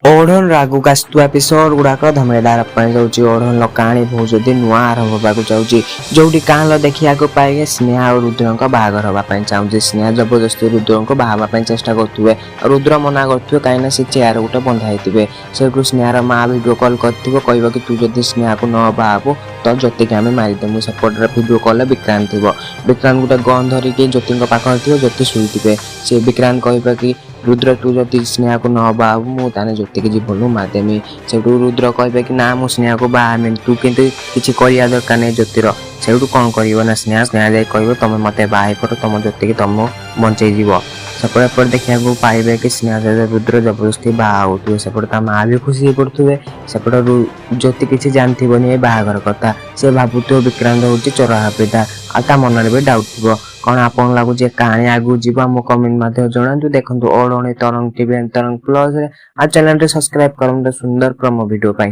ओढ़न आगू आसुवा एपिसोड गुड़ाक धमेदार जाऊँगी ओढ़न कहानी बहुत जल्दी नुआ आरंभ होगा चाहिए जोटी काल देखा पाए स्नेहा और रुद्र बाहागर हाँपाई चाहूँगी स्नेहा जबरदस्ती रुद्र को बाहापी चेष्टा करुवे रुद्र मना करुवे कहीं से चेयर गोटे बंधाई थे से स्नेहार माँ वीडियो कॉल कर कि तू जब स्नेहा को न बाहबू तो ज्योति की आम मारिदेमु सेपटे वीडियो कॉल विक्रांत थी विक्रांत गोटे गन धरिकी ज्योति पाखे थी ज्योति शुई से विक्रांत कह कि रुद्र तू जब स्नेहा को न बाहबू मुझे ज्योति की जीवन मारिदेमी से रुद्र कह कि ना मुझे स्नेहा को बाहमी तू किसी कर दरकार नहीं ज्योतिर से कौन कर स्नेहा स्नेहा जाए कह तुम मत बाहर कर तुम ज्योति की तुम बंचेज सेपटे देखा पाइबे कि स्नेहा सहित रुद्र जबरदस्ती बाहा हो सेपटे माँ भी खुशी पड़े सेपटे ज्योति किसी जानथी बाहागर कथा से भावुव विक्रांत हूँ चोरा पिता आ मन भी डाउट थी कौन आपन लगुच कहानी आगू जीव आम कमेंट माध्यम जनातु देखो ओढ़णी तरंग टीवी तरंग प्लस आ चैनल सब्सक्राइब करते सुंदर प्रोमो वीडियो।